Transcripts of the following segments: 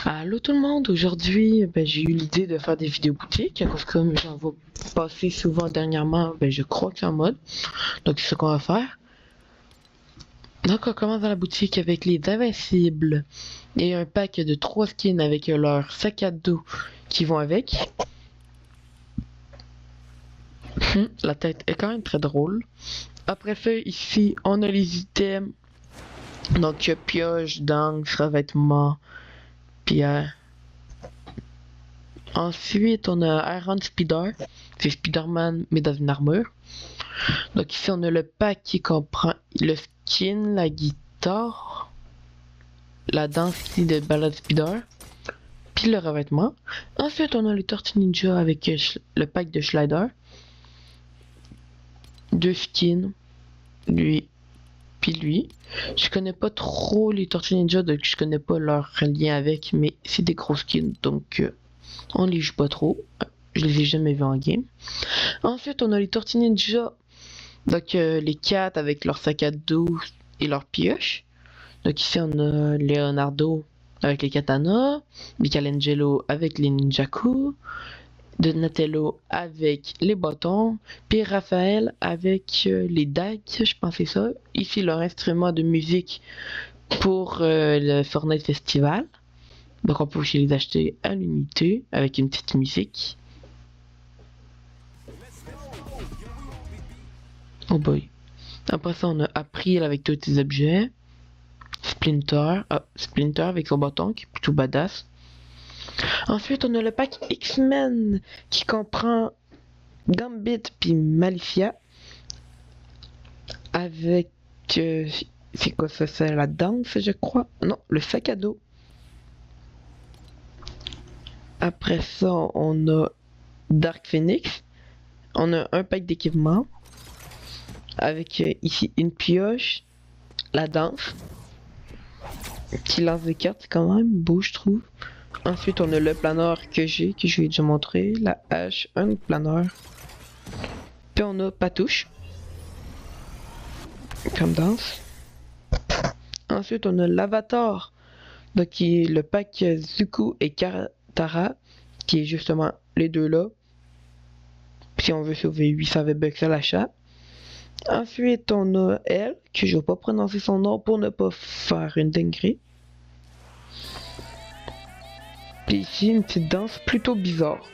Allô tout le monde, aujourd'hui j'ai eu l'idée de faire des vidéos boutiques, à cause comme j'en vois passer souvent dernièrement, je crois que c'est en mode, donc c'est ce qu'on va faire. Donc on commence dans la boutique avec les Invincibles et un pack de 3 skins avec leur sac à dos qui vont avec. La tête est quand même très drôle. Après ça, ici on a les items, donc pioche, d'angle, revêtement, pierre. Ensuite, on a Iron Spider. C'est Spider-Man, mais dans une armure. Donc ici, on a le pack qui comprend le skin, la guitare, la danse ici de Ballad Spider, puis le revêtement. Ensuite, on a les Tortues Ninja avec le pack de Slider. 2 skins, lui, puis lui. Je connais pas trop les Tortues Ninja, donc je connais pas leur lien avec, mais c'est des gros skins, donc on les joue pas trop. Je les ai jamais vus en game. Ensuite, on a les Tortues Ninja. Donc, les 4 avec leur sac à dos et leur pioche. Donc, ici, on a Leonardo avec les katanas, Michelangelo avec les ninjaku, Donatello avec les bâtons, puis Raphaël avec les dagues, je pensais ça. Ici, leur instrument de musique pour le Fortnite Festival. Donc, on peut aussi les acheter à l'unité avec une petite musique. Oh boy. Après ça, on a April avec tous ses objets. Splinter avec son bâton qui est plutôt badass. Ensuite, on a le pack X-Men qui comprend Gambit puis Malicia. Avec. C'est quoi ça? C'est la danse, je crois. Non, le sac à dos. Après ça, on a Dark Phoenix. On a un pack d'équipement. Avec ici une pioche. La danse. Qui lance des cartes quand même, beau je trouve. Ensuite on a le planeur que je vais déjà montrer, la hache, un autre planeur. Puis on a Patouche, comme danse. Ensuite on a l'avatar, donc qui est le pack Zuko et Katara, qui est justement les deux là. Si on veut sauver 800 V-Bucks à l'achat. Ensuite on a elle, que je vais pas prononcer son nom pour ne pas faire une dinguerie. Puis ici, une petite danse plutôt bizarre.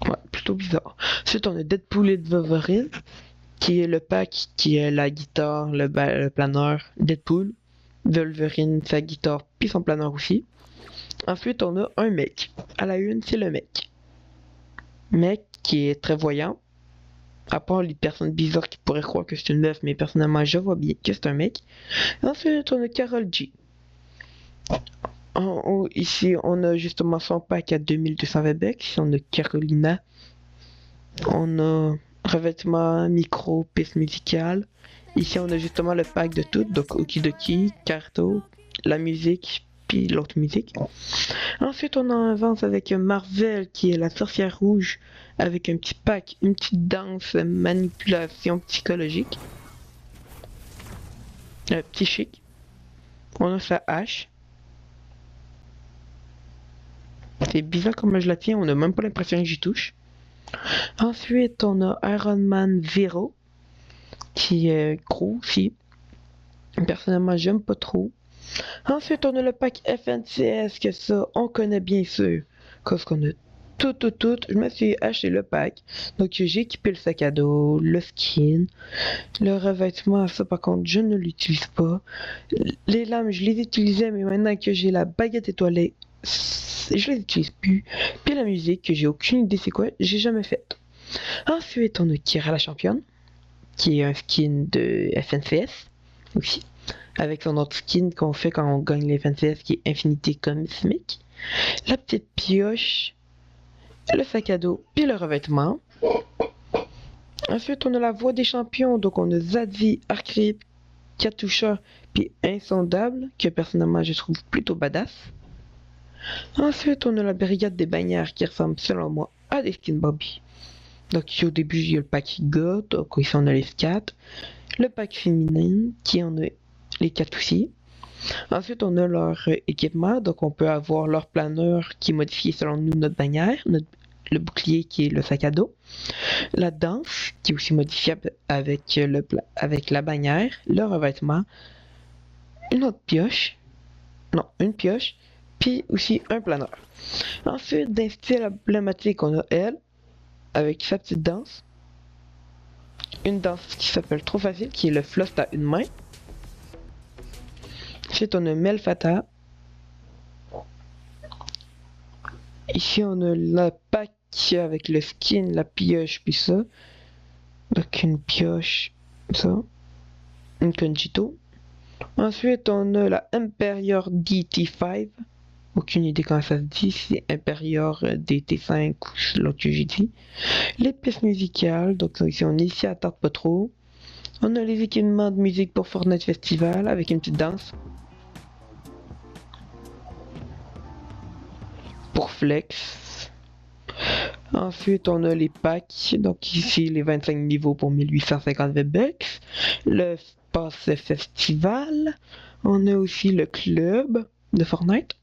Ouais, plutôt bizarre. Ensuite, on a Deadpool et Wolverine, qui est le pack, qui est la guitare, le planeur, Deadpool. Wolverine, sa guitare, puis son planeur aussi. Ensuite, on a un mec. À la une, c'est le mec. Mec qui est très voyant. À part les personnes bizarres qui pourraient croire que c'est une meuf, mais personnellement, je vois bien que c'est un mec. Ensuite, on a Carol G. En haut, ici, on a justement son pack à 2220 V-Bucks. Ici, on a Carolina. On a revêtement, micro, piste musicale. Ici, on a justement le pack de tout. Donc, Okidoki, Carto, la musique, puis l'autre musique. Ensuite, on avance avec Marvel, qui est la sorcière rouge, avec un petit pack, une petite danse, manipulation psychologique. Un petit chic. On a sa hache. C'est bizarre comme je la tiens, on n'a même pas l'impression que j'y touche. Ensuite, on a Iron Man Zero, qui est gros aussi. Personnellement, j'aime pas trop. Ensuite, on a le pack FNCS, que ça, on connaît bien sûr. Parce qu'on a tout. Je me suis acheté le pack. Donc, j'ai équipé le sac à dos, le skin, le revêtement. Ça, par contre, je ne l'utilise pas. Les lames, je les utilisais, mais maintenant que j'ai la baguette étoilée, je les utilise plus. Puis la musique, que j'ai aucune idée c'est quoi, j'ai jamais faite. Ensuite, on a Kira la championne, qui est un skin de FNCS aussi, avec son autre skin qu'on fait quand on gagne les FNCS, qui est Infinité Cosmique. La petite pioche, le sac à dos, puis le revêtement. Ensuite, on a la voix des champions, donc on a Zadie, Arcrip, Katusha, puis Insondable, que personnellement je trouve plutôt badass. Ensuite, on a la brigade des bannières qui ressemble selon moi à des skins Bobby. Donc ici au début il y a le pack gars, donc ici on a les 4. Le pack féminin qui en a les 4 aussi. Ensuite, on a leur équipement, donc on peut avoir leur planeur qui est modifié selon nous notre bannière, le bouclier qui est le sac à dos, la danse qui est aussi modifiable avec, avec la bannière, le revêtement, une autre pioche, non, une pioche, puis aussi un planeur. Ensuite, d'un style emblématique, on a elle, avec sa petite danse, une danse qui s'appelle Trop Facile, qui est le floss à une main. Ensuite, on a Melfata. Ici, on a la pack avec le skin, la pioche, puis ça. Donc, une pioche, ça. Une Conjito. Ensuite, on a la Imperior DT5. Aucune idée comment ça se dit, c'est Imperior DT5 ou l'autre que j'ai dit. Les pièces musicales, donc ici on est ici à tarte pas trop. On a les équipements de musique pour Fortnite Festival avec une petite danse. Pour Flex. Ensuite, on a les packs. Donc ici, les 25 niveaux pour 1850 V-Bucks. Le pass festival. On a aussi le club de Fortnite.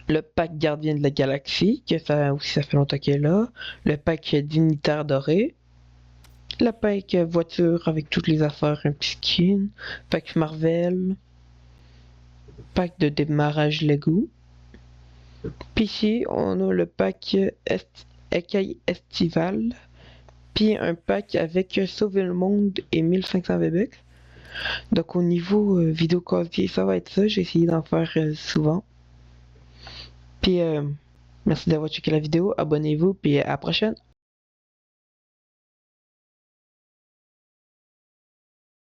Le pack gardien de la galaxie, que ça aussi ça fait longtemps qu'il est là. Le pack dignitaire doré. Le pack voiture avec toutes les affaires, un petit skin. Pack Marvel. Pack de démarrage Lego. Puis ici, on a le pack écaille estival. Puis un pack avec Sauver le monde et 1500 V-Bucks. Donc au niveau vidéo casier, ça va être ça. J'ai essayé d'en faire souvent. Puis merci d'avoir checké la vidéo. Abonnez-vous. Puis à la prochaine.